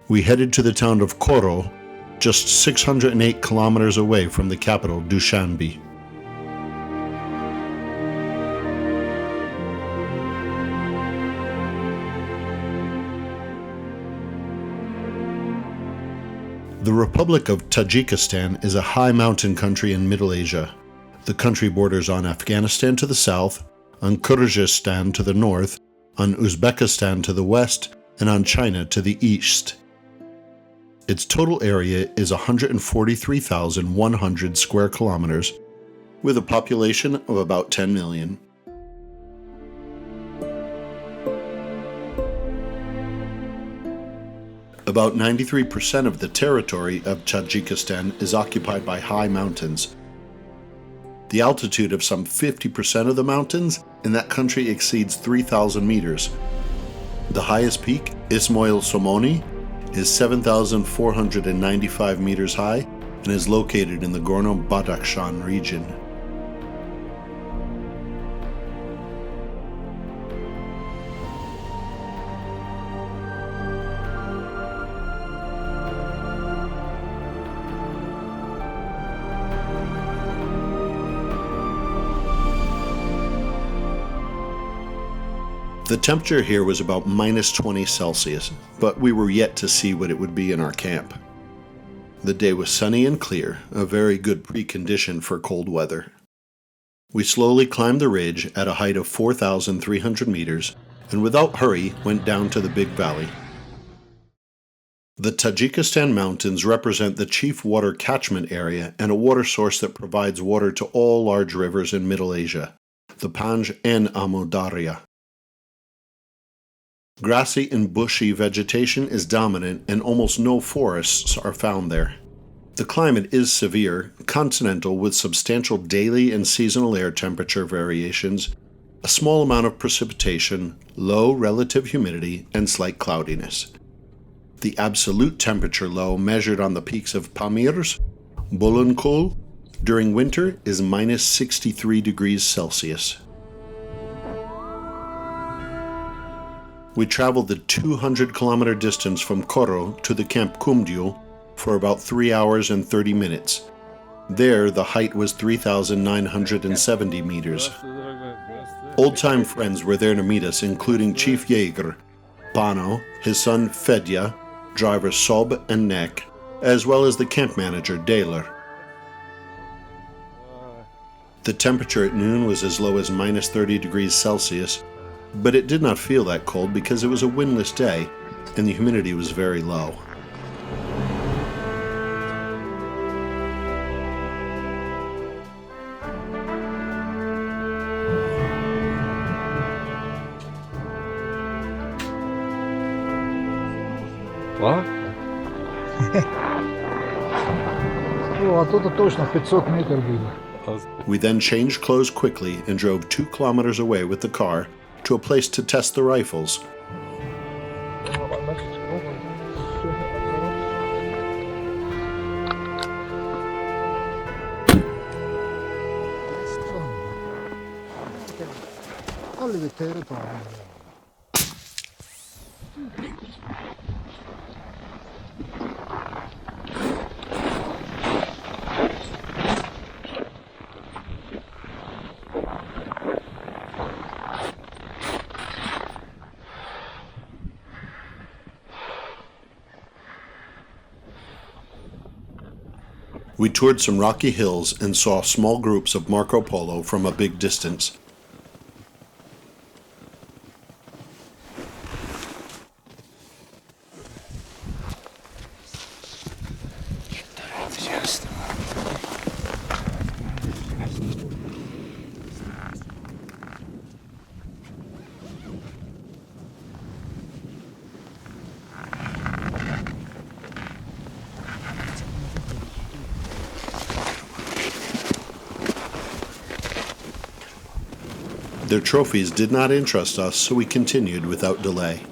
We headed to the town of Koro, just 608 kilometers away from the capital, Dushanbe. The Republic of Tajikistan is a high mountain country in Middle Asia. The country borders on Afghanistan to the south, on Kyrgyzstan to the north, on Uzbekistan to the west, and on China to the east. Its total area is 143,100 square kilometers, with a population of about 10 million. About 93% of the territory of Tajikistan is occupied by high mountains. The altitude of some 50% of the mountains in that country exceeds 3,000 meters. The highest peak, Ismail Somoni, is 7,495 meters high and is located in the Gorno-Badakhshan region. The temperature here was about minus 20 Celsius, but we were yet to see what it would be in our camp. The day was sunny and clear, a very good precondition for cold weather. We slowly climbed the ridge at a height of 4,300 meters, and without hurry went down to the big valley. The Tajikistan mountains represent the chief water catchment area and a water source that provides water to all large rivers in Middle Asia, the Panj and Amu Darya. Grassy and bushy vegetation is dominant and almost no forests are found there. The climate is severe, continental with substantial daily and seasonal air temperature variations, a small amount of precipitation, low relative humidity, and slight cloudiness. The absolute temperature low measured on the peaks of Pamirs, Bolunkul, during winter is minus 63 degrees Celsius. We traveled the 200-kilometer distance from Koro to the Camp Kumdyu for about 3 hours and 30 minutes. There, the height was 3,970 meters. Old-time friends were there to meet us, including Chief Jaeger, Bano, his son Fedya, drivers Sob and Nek, as well as the camp manager, Daler. The temperature at noon was as low as minus 30 degrees Celsius, but it did not feel that cold because it was a windless day and the humidity was very low. О, оттуда точно 500 метров было. We then changed clothes quickly and drove 2 kilometers away with the car to a place to test the rifles. We toured some rocky hills and saw small groups of Marco Polo from a big distance. Their trophies did not interest us, so we continued without delay.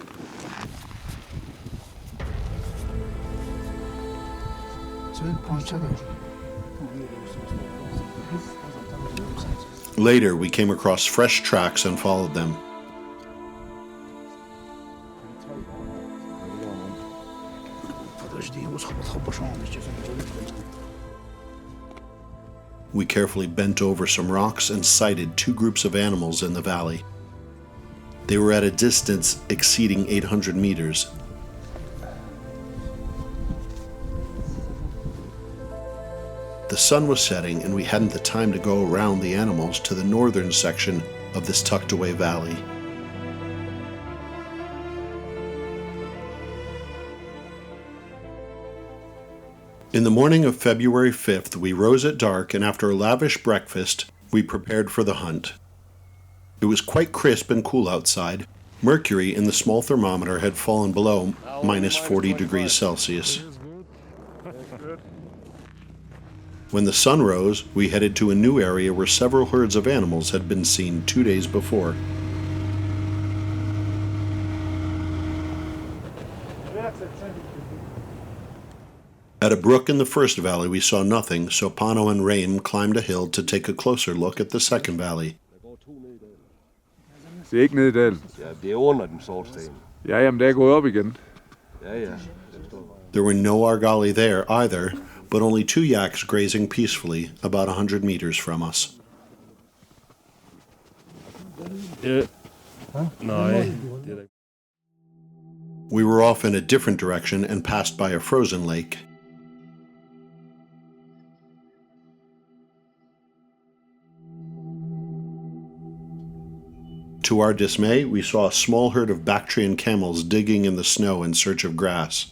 Later, we came across fresh tracks and followed them. We carefully bent over some rocks and sighted two groups of animals in the valley. They were at a distance exceeding 800 meters. The sun was setting and we hadn't the time to go around the animals to the northern section of this tucked away valley. In the morning of February 5th, we rose at dark, and after a lavish breakfast, we prepared for the hunt. It was quite crisp and cool outside. Mercury in the small thermometer had fallen below minus 40 degrees Celsius. When the sun rose, we headed to a new area where several herds of animals had been seen 2 days before. At a brook in the first valley we saw nothing, so Pano and Reim climbed a hill to take a closer look at the second valley. Det er ikke nede i dalen. Ja, det er under den sortsten. Ja, jamen det er gået op igen. Ja. There were no Argali there either, but only two yaks grazing peacefully about 100 meters from us. Nej. We were off in a different direction and passed by a frozen lake. To our dismay, we saw a small herd of Bactrian camels digging in the snow in search of grass.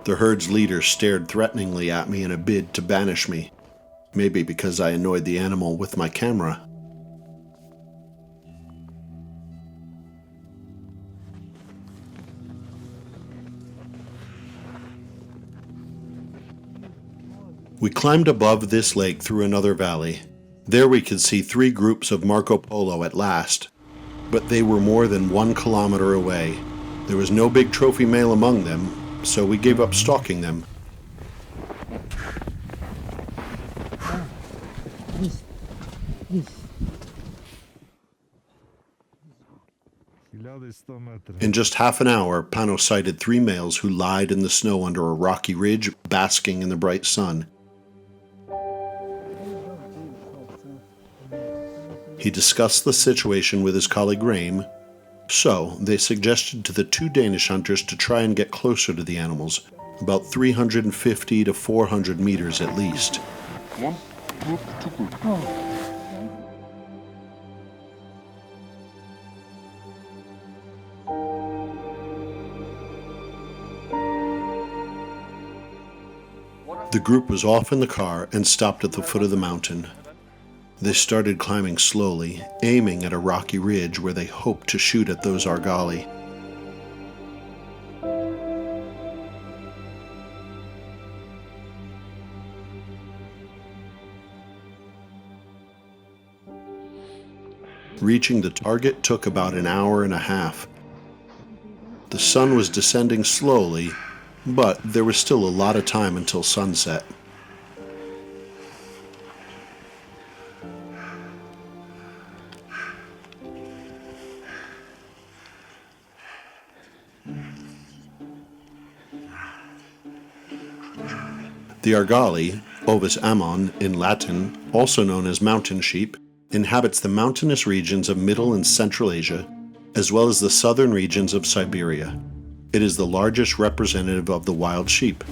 The herd's leader stared threateningly at me in a bid to banish me, maybe because I annoyed the animal with my camera. We climbed above this lake through another valley. There we could see three groups of Marco Polo at last, but they were more than 1 kilometer away. There was no big trophy male among them, so we gave up stalking them. In just half an hour, Pano sighted 3 males who lied in the snow under a rocky ridge, basking in the bright sun. He discussed the situation with his colleague Reim, so they suggested to the 2 Danish hunters to try and get closer to the animals, about 350 to 400 meters at least. The group was off in the car and stopped at the foot of the mountain. They started climbing slowly, aiming at a rocky ridge where they hoped to shoot at those Argali. Reaching the target took about an hour and a half. The sun was descending slowly, but there was still a lot of time until sunset. The Argali, Ovis ammon in Latin, also known as mountain sheep, inhabits the mountainous regions of Middle and Central Asia, as well as the southern regions of Siberia. It is the largest representative of the wild sheep.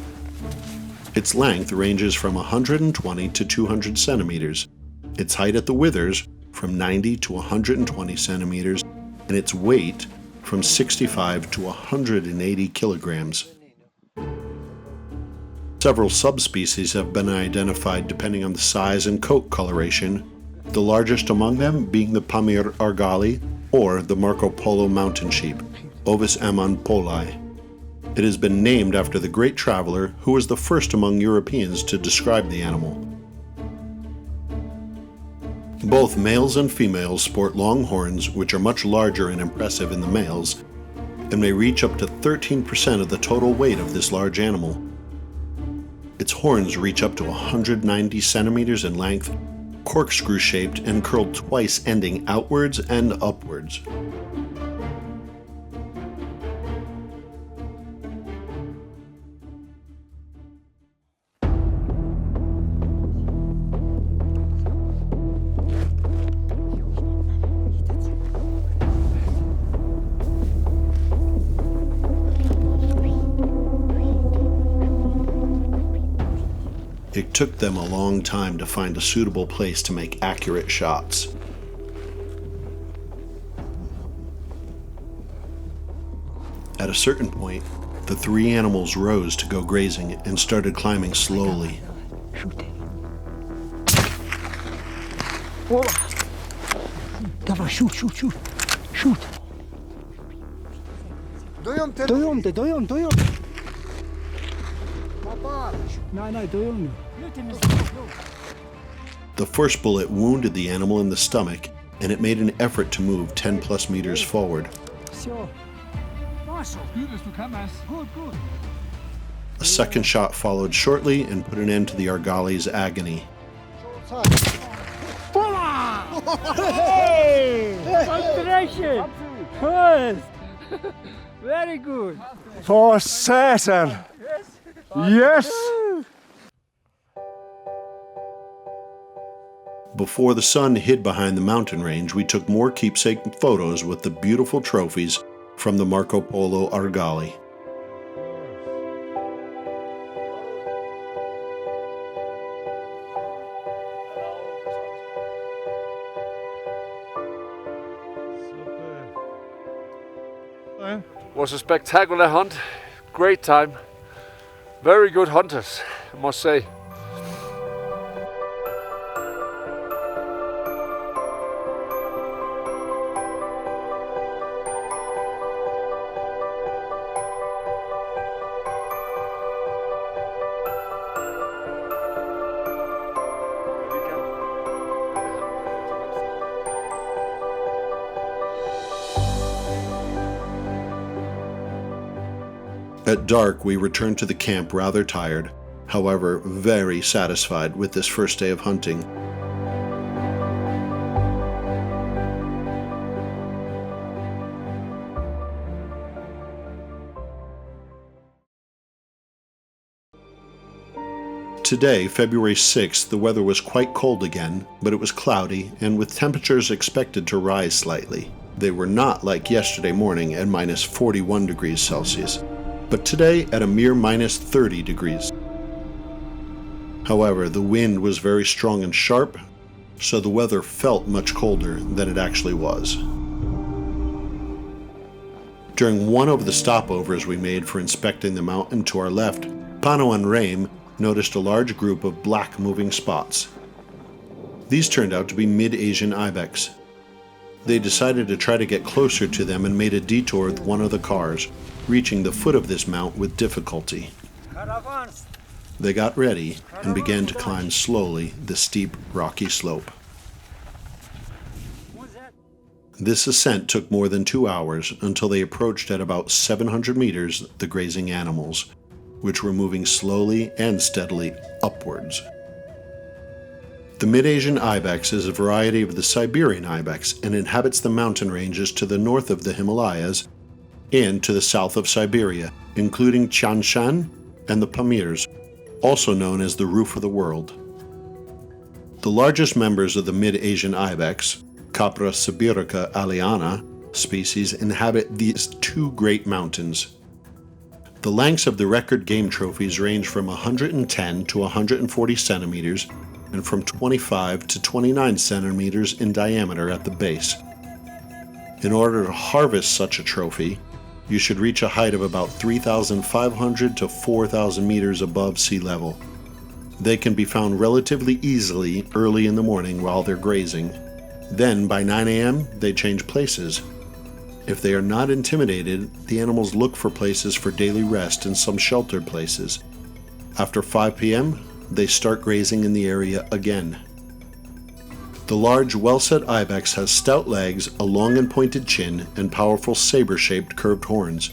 Its length ranges from 120 to 200 centimeters, its height at the withers from 90 to 120 centimeters, and its weight from 65 to 180 kilograms. Several subspecies have been identified depending on the size and coat coloration, the largest among them being the Pamir Argali or the Marco Polo mountain sheep, Ovis ammon poli. It has been named after the great traveler who was the first among Europeans to describe the animal. Both males and females sport long horns, which are much larger and impressive in the males, and may reach up to 13% of the total weight of this large animal. Its horns reach up to 190 centimeters in length, corkscrew-shaped and curled twice, ending outwards and upwards. It took them a long time to find a suitable place to make accurate shots. At a certain point, the three animals rose to go grazing and started climbing slowly. Давай, shoot. Doyum. Nein, doyum. The first bullet wounded the animal in the stomach, and it made an effort to move 10 plus meters forward. A second shot followed shortly and put an end to the Argali's agony. Concentration! First! Very good! For Satan! Yes! Before the sun hid behind the mountain range, we took more keepsake photos with the beautiful trophies from the Marco Polo Argali. Was a spectacular hunt. Great time. Very good hunters, I must say. At dark, we returned to the camp rather tired, however, very satisfied with this first day of hunting. Today, February 6th, the weather was quite cold again, but it was cloudy and with temperatures expected to rise slightly. They were not like yesterday morning at minus 41 degrees Celsius, but today at a mere minus 30 degrees. However, the wind was very strong and sharp, so the weather felt much colder than it actually was. During one of the stopovers we made for inspecting the mountain to our left, Pano and Rame noticed a large group of black moving spots. These turned out to be mid-Asian Ibex. They decided to try to get closer to them and made a detour with one of the cars, reaching the foot of this mount with difficulty. They got ready and began to climb slowly the steep, rocky slope. This ascent took more than 2 hours until they approached at about 700 meters the grazing animals, which were moving slowly and steadily upwards. The mid-Asian Ibex is a variety of the Siberian Ibex and inhabits the mountain ranges to the north of the Himalayas and to the south of Siberia, including Tian Shan and the Pamirs, also known as the Roof of the World. The largest members of the mid-Asian Ibex, Capra sibirica aliana species, inhabit these two great mountains. The lengths of the record game trophies range from 110 to 140 centimeters and from 25 to 29 centimeters in diameter at the base. In order to harvest such a trophy, you should reach a height of about 3,500 to 4,000 meters above sea level. They can be found relatively easily early in the morning while they're grazing. Then, by 9 a.m., they change places. If they are not intimidated, the animals look for places for daily rest and some sheltered places. After 5 p.m., they start grazing in the area again. The large, well-set ibex has stout legs, a long and pointed chin, and powerful saber-shaped curved horns.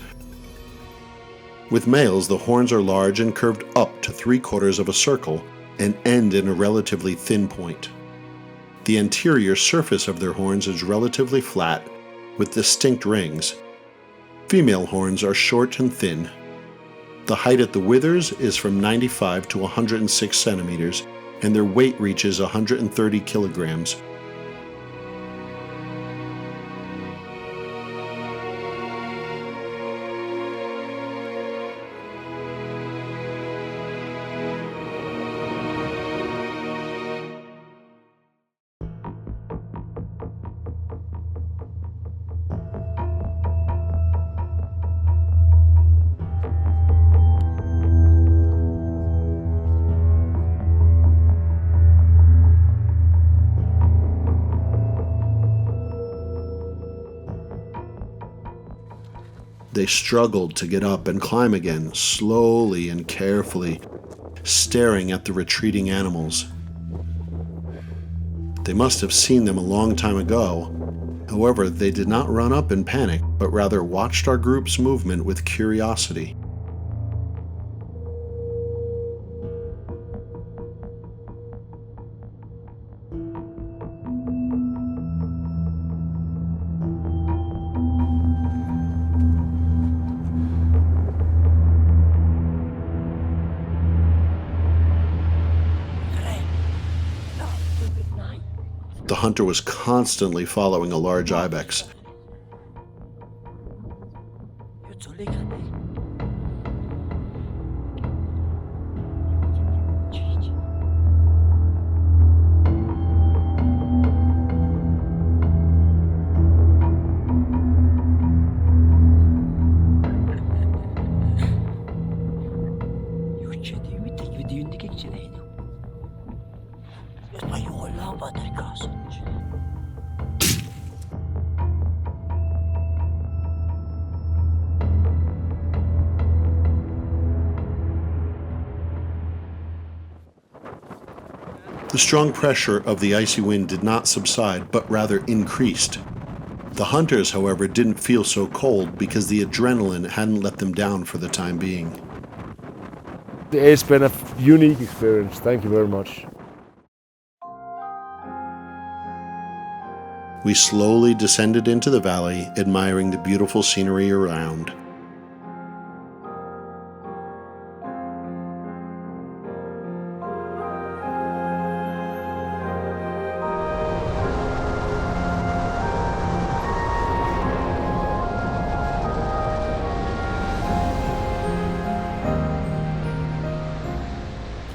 With males, the horns are large and curved up to 3/4 of a circle and end in a relatively thin point. The anterior surface of their horns is relatively flat, with distinct rings. Female horns are short and thin. The height at the withers is from 95 to 106 centimeters, and their weight reaches 130 kilograms. They struggled to get up and climb again, slowly and carefully, staring at the retreating animals. They must have seen them a long time ago. However, they did not run up in panic, but rather watched our group's movement with curiosity. The hunter was constantly following a large ibex. The strong pressure of the icy wind did not subside, but rather increased. The hunters, however, didn't feel so cold because the adrenaline hadn't let them down for the time being. It's been a unique experience. Thank you very much. We slowly descended into the valley, admiring the beautiful scenery around.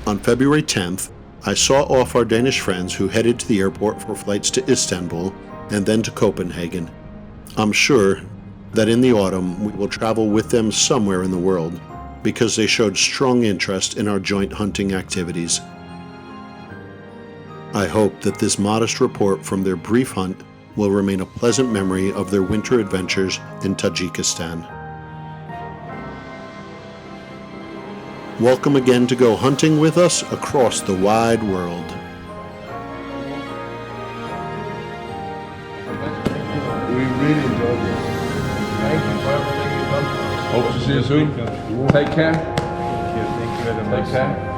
On February 10th, I saw off our Danish friends who headed to the airport for flights to Istanbul and then to Copenhagen. I'm sure that in the autumn we will travel with them somewhere in the world because they showed strong interest in our joint hunting activities. I hope that this modest report from their brief hunt will remain a pleasant memory of their winter adventures in Tajikistan. Welcome again to go hunting with us across the wide world. We really enjoyed this. Thank you for everything you've done for us. Hope to see you soon. Take care. Thank you very much. Take care.